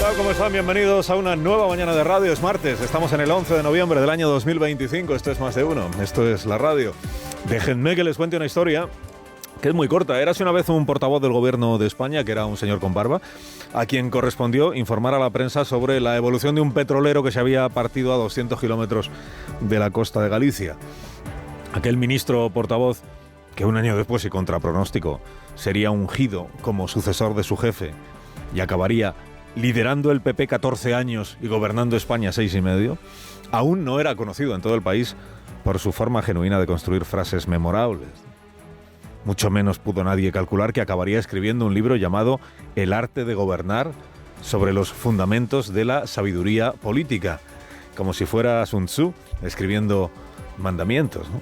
tal? ¿Cómo están? Bienvenidos a una nueva mañana de radio. Es martes, estamos en el 11 de noviembre del año 2025. Esto es Más de Uno, esto es la radio. Déjenme que les cuente una historia que es muy corta. Érase una vez un portavoz del gobierno de España, que era un señor con barba, a quien correspondió informar a la prensa sobre la evolución de un petrolero que se había partido a 200 kilómetros de la costa de Galicia. Aquel ministro portavoz, que un año después y contra pronóstico sería ungido como sucesor de su jefe y acabaría liderando el PP 14 años y gobernando España 6 y medio, aún no era conocido en todo el país por su forma genuina de construir frases memorables. Mucho menos pudo nadie calcular que acabaría escribiendo un libro llamado El arte de gobernar, sobre los fundamentos de la sabiduría política, como si fuera Sun Tzu escribiendo mandamientos, ¿no?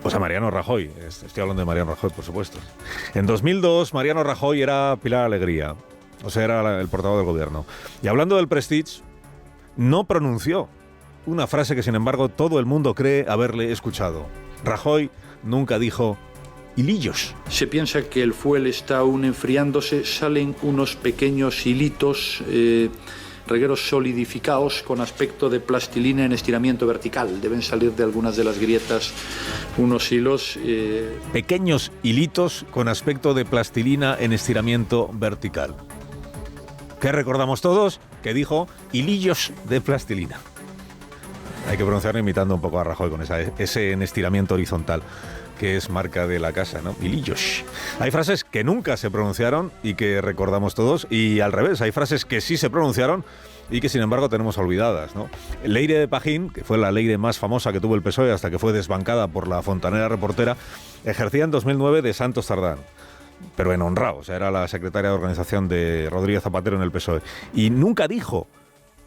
O sea, Mariano Rajoy, estoy hablando de Mariano Rajoy, por supuesto. En 2002, Mariano Rajoy era Pilar Alegría, o sea, era el portavoz del gobierno. Y hablando del Prestige, no pronunció una frase que, sin embargo, todo el mundo cree haberle escuchado. Rajoy nunca dijo hilillos. Se piensa que el fuel está aún enfriándose, salen unos pequeños hilitos, regueros solidificados con aspecto de plastilina en estiramiento vertical. Deben salir de algunas de las grietas unos hilos. Pequeños hilitos con aspecto de plastilina en estiramiento vertical. ¿Qué recordamos todos? Que dijo hilillos de plastilina. Hay que pronunciarlo imitando un poco a Rajoy con ese en estiramiento horizontal, que es marca de la casa, ¿no? Hilillos. Hay frases que nunca se pronunciaron y que recordamos todos, y al revés, hay frases que sí se pronunciaron y que sin embargo tenemos olvidadas, ¿no? Leire de Pajín, que fue la Leire más famosa que tuvo el PSOE hasta que fue desbancada por la fontanera reportera, ejercía en 2009 de Santos Tardán, pero en honrado, o sea, era la secretaria de organización de Rodríguez Zapatero en el PSOE, y nunca dijo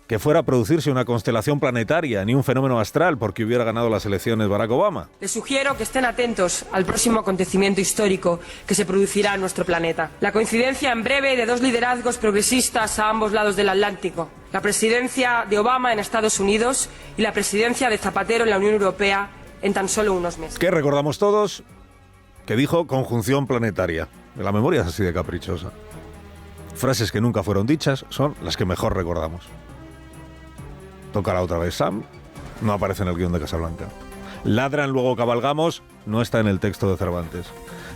que fuera a producirse una constelación planetaria ni un fenómeno astral porque hubiera ganado las elecciones Barack Obama. Les sugiero que estén atentos al próximo acontecimiento histórico que se producirá en nuestro planeta. La coincidencia en breve de dos liderazgos progresistas a ambos lados del Atlántico. La presidencia de Obama en Estados Unidos y la presidencia de Zapatero en la Unión Europea en tan solo unos meses. ¿Qué recordamos todos? Que dijo conjunción planetaria. La memoria es así de caprichosa. Frases que nunca fueron dichas son las que mejor recordamos. Tócala otra vez, Sam, no aparece en el guión de Casablanca. Ladran, luego cabalgamos, no está en el texto de Cervantes.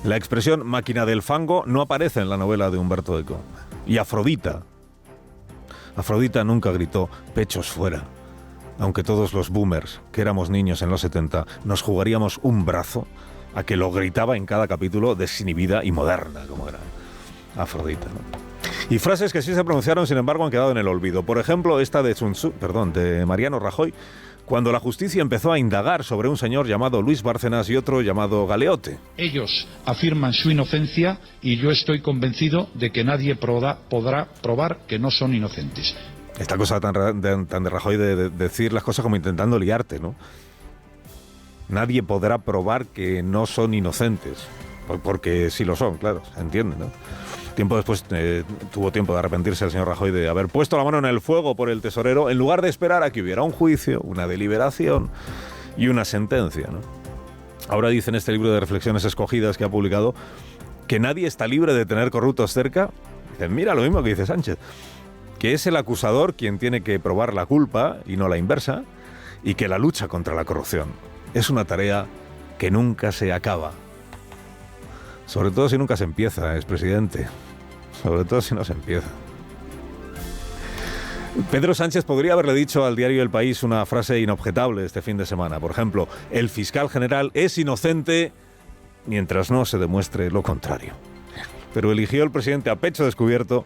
La expresión máquina del fango no aparece en la novela de Humberto Eco. Y Afrodita nunca gritó pechos fuera. Aunque todos los boomers, que éramos niños en los 70, nos jugaríamos un brazo a que lo gritaba en cada capítulo desinhibida y moderna, como era Afrodita, ¿no? Y frases que sí se pronunciaron, sin embargo, han quedado en el olvido. Por ejemplo, esta de Mariano Rajoy, cuando la justicia empezó a indagar sobre un señor llamado Luis Bárcenas y otro llamado Galeote. Ellos afirman su inocencia y yo estoy convencido de que nadie podrá probar que no son inocentes. Esta cosa tan de Rajoy de decir las cosas como intentando liarte, ¿no? Nadie podrá probar que no son inocentes. Porque sí lo son, claro, se entiende, ¿no? Tiempo después tuvo tiempo de arrepentirse el señor Rajoy de haber puesto la mano en el fuego por el tesorero en lugar de esperar a que hubiera un juicio, una deliberación y una sentencia, ¿no? Ahora dice en este libro de reflexiones escogidas que ha publicado que nadie está libre de tener corruptos cerca. Dicen, mira lo mismo que dice Sánchez, que es el acusador quien tiene que probar la culpa y no la inversa, y que la lucha contra la corrupción es una tarea que nunca se acaba. Sobre todo si nunca se empieza, expresidente. Sobre todo si no se empieza. Pedro Sánchez podría haberle dicho al diario El País una frase inobjetable este fin de semana. Por ejemplo, el fiscal general es inocente mientras no se demuestre lo contrario. Pero eligió el presidente a pecho descubierto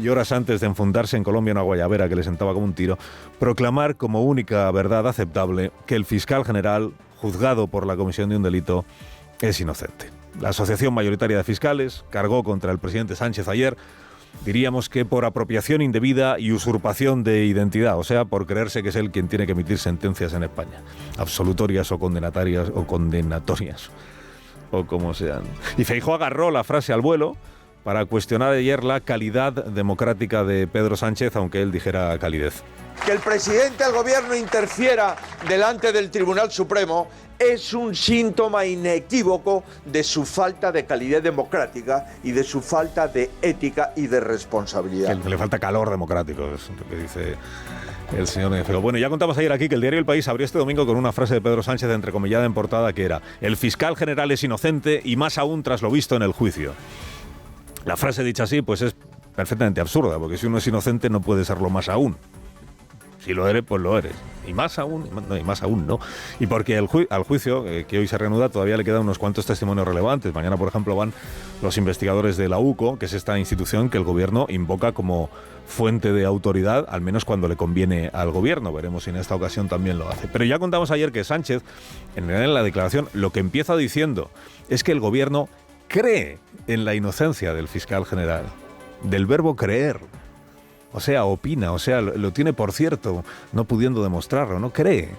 y horas antes de enfundarse en Colombia una guayabera que le sentaba como un tiro, proclamar como única verdad aceptable que el fiscal general, juzgado por la comisión de un delito, es inocente. La Asociación Mayoritaria de Fiscales cargó contra el presidente Sánchez ayer, diríamos que por apropiación indebida y usurpación de identidad, o sea, por creerse que es él quien tiene que emitir sentencias en España, absolutorias o condenatorias, o como sean. Y Feijóo agarró la frase al vuelo para cuestionar ayer la calidad democrática de Pedro Sánchez, aunque él dijera calidez. Que el presidente del gobierno interfiera delante del Tribunal Supremo es un síntoma inequívoco de su falta de calidad democrática y de su falta de ética y de responsabilidad. Que le falta calor democrático, es lo que dice el señor Feijóo. Bueno, ya contamos ayer aquí que el diario El País abrió este domingo con una frase de Pedro Sánchez entrecomillada en portada que era: el fiscal general es inocente y más aún tras lo visto en el juicio. La frase dicha así pues es perfectamente absurda, porque si uno es inocente no puede serlo más aún. Si lo eres, pues lo eres. Y más aún no. Y porque al juicio, que hoy se reanuda, todavía le quedan unos cuantos testimonios relevantes. Mañana, por ejemplo, van los investigadores de la UCO, que es esta institución que el gobierno invoca como fuente de autoridad, al menos cuando le conviene al gobierno. Veremos si en esta ocasión también lo hace. Pero ya contamos ayer que Sánchez, en la declaración, lo que empieza diciendo es que el gobierno cree en la inocencia del fiscal general. Del verbo creer. O sea, opina, o sea, lo tiene por cierto, no pudiendo demostrarlo, no cree.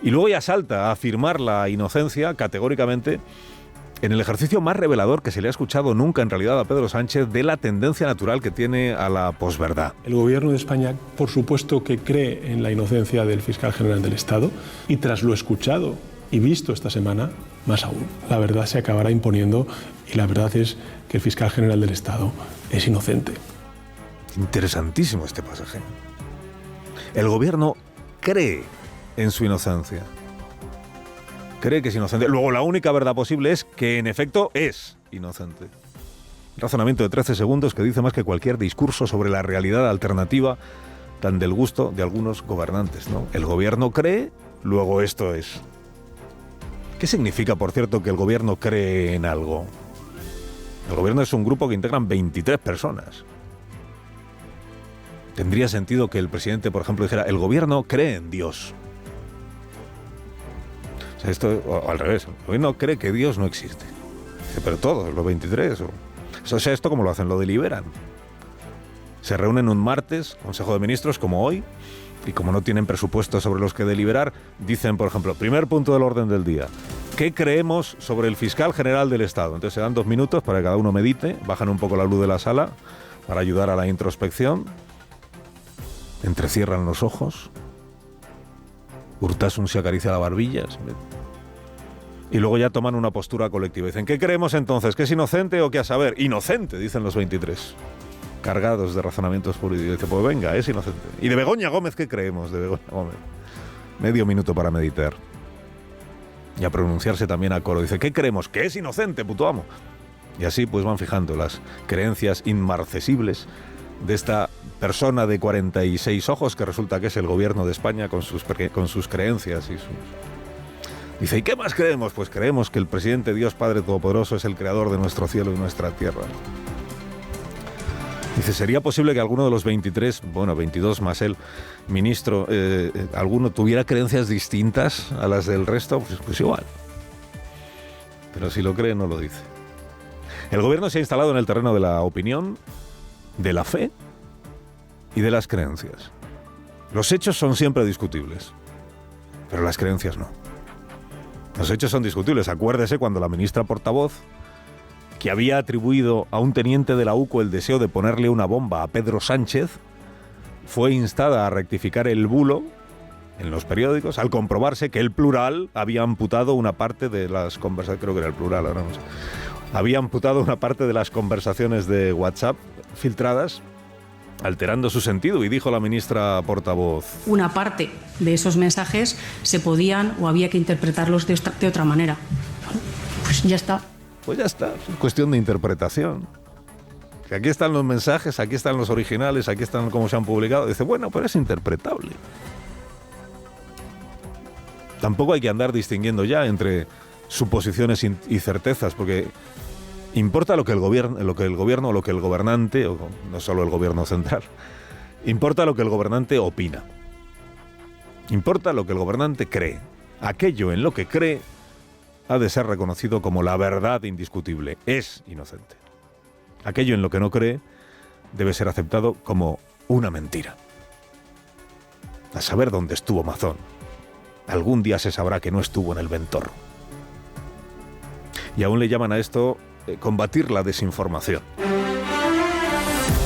Y luego ya salta a afirmar la inocencia categóricamente en el ejercicio más revelador que se le ha escuchado nunca en realidad a Pedro Sánchez de la tendencia natural que tiene a la posverdad. El gobierno de España, por supuesto que cree en la inocencia del fiscal general del Estado, y tras lo escuchado y visto esta semana, más aún, la verdad se acabará imponiendo y la verdad es que el fiscal general del Estado es inocente. Interesantísimo este pasaje. El gobierno cree en su inocencia. Cree que es inocente. Luego la única verdad posible es que en efecto es inocente. Razonamiento de 13 segundos que dice más que cualquier discurso sobre la realidad alternativa tan del gusto de algunos gobernantes, ¿no? El gobierno cree, luego esto es. ¿Qué significa, por cierto, que el gobierno cree en algo? El gobierno es un grupo que integran 23 personas. Tendría sentido que el presidente, por ejemplo, dijera: el gobierno cree en Dios. O sea, esto, o al revés, el gobierno cree que Dios no existe. Pero todos, los 23. O sea, esto como lo hacen, lo deliberan. Se reúnen un martes, Consejo de Ministros, como hoy, y como no tienen presupuestos sobre los que deliberar, dicen, por ejemplo, primer punto del orden del día: ¿qué creemos sobre el fiscal general del Estado? Entonces se dan 2 minutos para que cada uno medite, bajan un poco la luz de la sala para ayudar a la introspección. Entrecierran los ojos. Urtasun se acaricia la barbilla. Y luego ya toman una postura colectiva. Dicen: ¿qué creemos entonces? ¿Que es inocente o que a saber? Inocente, dicen los 23. Cargados de razonamientos jurídicos. Dice: pues venga, es inocente. ¿Y de Begoña Gómez qué creemos? De Begoña Gómez. Medio minuto para meditar. Y a pronunciarse también a coro. Dice: ¿qué creemos? Que es inocente, puto amo. Y así pues van fijando las creencias inmarcesibles de esta persona de 46 ojos que resulta que es el gobierno de España con sus creencias y sus... Dice: ¿y qué más creemos? Pues creemos que el presidente Dios Padre Todopoderoso es el creador de nuestro cielo y nuestra tierra. Dice: ¿sería posible que alguno de los 23, 22 más el ministro, alguno tuviera creencias distintas a las del resto? Pues igual. Pero si lo cree, no lo dice. El gobierno se ha instalado en el terreno de la opinión, de la fe y de las creencias. Los hechos son siempre discutibles, pero las creencias no. Los hechos son discutibles. Acuérdese cuando la ministra portavoz, que había atribuido a un teniente de la UCO el deseo de ponerle una bomba a Pedro Sánchez, fue instada a rectificar el bulo en los periódicos al comprobarse que el Plural había amputado una parte de las conversaciones, creo que era el Plural, ahora no sé, había amputado una parte de las conversaciones de WhatsApp filtradas, alterando su sentido, y dijo la ministra portavoz: una parte de esos mensajes se podían o había que interpretarlos de otra manera. Pues ya está. Pues ya está, es cuestión de interpretación. Que aquí están los mensajes, aquí están los originales, aquí están cómo se han publicado. Dice: bueno, pero es interpretable. Tampoco hay que andar distinguiendo ya entre suposiciones y certezas, porque importa lo que el gobierno, o lo que el gobernante, o no solo el gobierno central, importa lo que el gobernante opina. Importa lo que el gobernante cree. Aquello en lo que cree ha de ser reconocido como la verdad indiscutible. Es inocente. Aquello en lo que no cree debe ser aceptado como una mentira. A saber dónde estuvo Mazón. Algún día se sabrá que no estuvo en el Ventorro. Y aún le llaman a esto combatir la desinformación.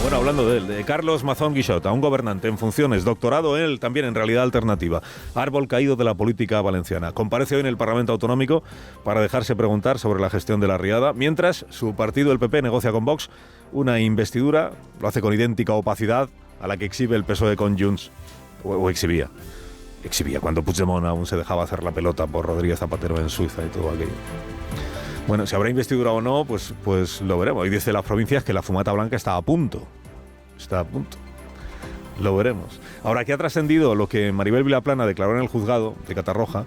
Bueno, hablando de él, de Carlos Mazón Guixota, un gobernante en funciones, doctorado él también en realidad alternativa, árbol caído de la política valenciana. Comparece hoy en el Parlamento Autonómico para dejarse preguntar sobre la gestión de la riada, mientras su partido, el PP, negocia con Vox una investidura, lo hace con idéntica opacidad a la que exhibe el PSOE con Junts, o exhibía cuando Puigdemont aún se dejaba hacer la pelota por Rodríguez Zapatero en Suiza y todo aquello. Bueno, si habrá investidura o no, pues lo veremos. Hoy dice las provincias que la fumata blanca está a punto. Está a punto. Lo veremos. Ahora que ha trascendido lo que Maribel Vilaplana declaró en el juzgado de Catarroja,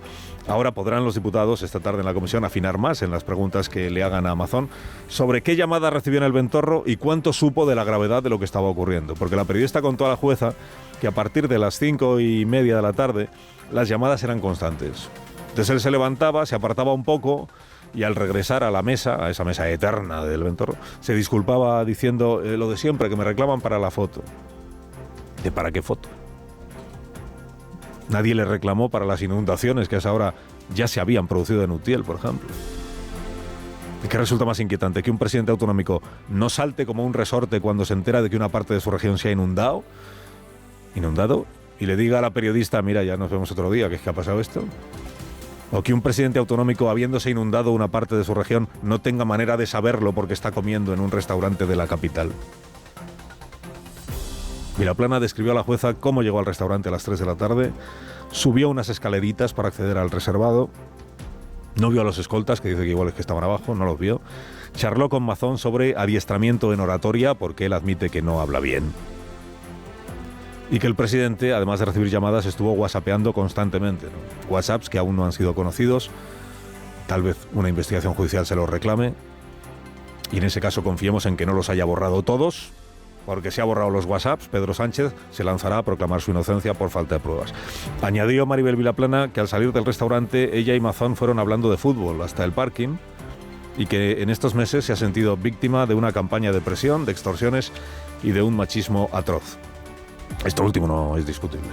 ahora podrán los diputados esta tarde en la comisión afinar más en las preguntas que le hagan a Mazón sobre qué llamada recibió en el Ventorro y cuánto supo de la gravedad de lo que estaba ocurriendo. Porque la periodista contó a la jueza que a partir de las 5:30 de la tarde las llamadas eran constantes. Entonces él se levantaba, se apartaba un poco y al regresar a la mesa, a esa mesa eterna del Ventorro, se disculpaba diciendo lo de siempre, que me reclaman para la foto. ¿De para qué foto? Nadie le reclamó para las inundaciones que a esa hora ya se habían producido en Utiel, por ejemplo. ¿Y qué resulta más inquietante? ¿Que un presidente autonómico no salte como un resorte cuando se entera de que una parte de su región se ha inundado y le diga a la periodista, mira, ya nos vemos otro día, ¿qué es que ha pasado esto? ¿O que un presidente autonómico, habiéndose inundado una parte de su región, no tenga manera de saberlo porque está comiendo en un restaurante de la capital? Vilaplana describió a la jueza cómo llegó al restaurante a las 3 de la tarde, subió unas escaleritas para acceder al reservado, no vio a los escoltas, que dice que igual es que estaban abajo, no los vio, charló con Mazón sobre adiestramiento en oratoria, porque él admite que no habla bien. Y que el presidente, además de recibir llamadas, estuvo whatsappeando constantemente, ¿no? WhatsApps que aún no han sido conocidos, tal vez una investigación judicial se los reclame, y en ese caso confiemos en que no los haya borrado todos, porque si ha borrado los WhatsApps, Pedro Sánchez se lanzará a proclamar su inocencia por falta de pruebas. Añadió Maribel Vilaplana que al salir del restaurante, ella y Mazón fueron hablando de fútbol hasta el parking, y que en estos meses se ha sentido víctima de una campaña de presión, de extorsiones y de un machismo atroz. Esto último no es discutible.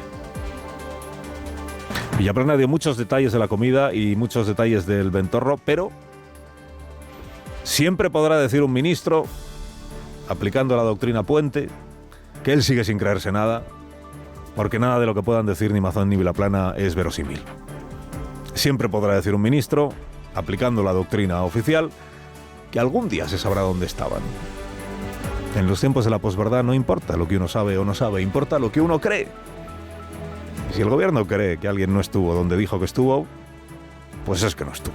Vilaplana dio muchos detalles de la comida y muchos detalles del Ventorro, pero siempre podrá decir un ministro, aplicando la doctrina Puente, que él sigue sin creerse nada, porque nada de lo que puedan decir ni Mazón ni Vilaplana es verosímil. Siempre podrá decir un ministro, aplicando la doctrina oficial, que algún día se sabrá dónde estaban. En los tiempos de la posverdad no importa lo que uno sabe o no sabe, importa lo que uno cree. Y si el gobierno cree que alguien no estuvo donde dijo que estuvo, pues es que no estuvo.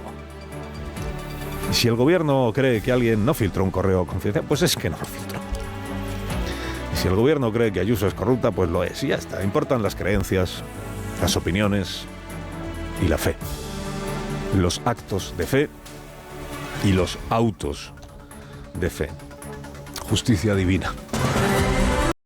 Y si el gobierno cree que alguien no filtró un correo confidencial, pues es que no lo filtró. Y si el gobierno cree que Ayuso es corrupta, pues lo es. Y ya está. Importan las creencias, las opiniones y la fe. Los actos de fe y los autos de fe. Justicia divina.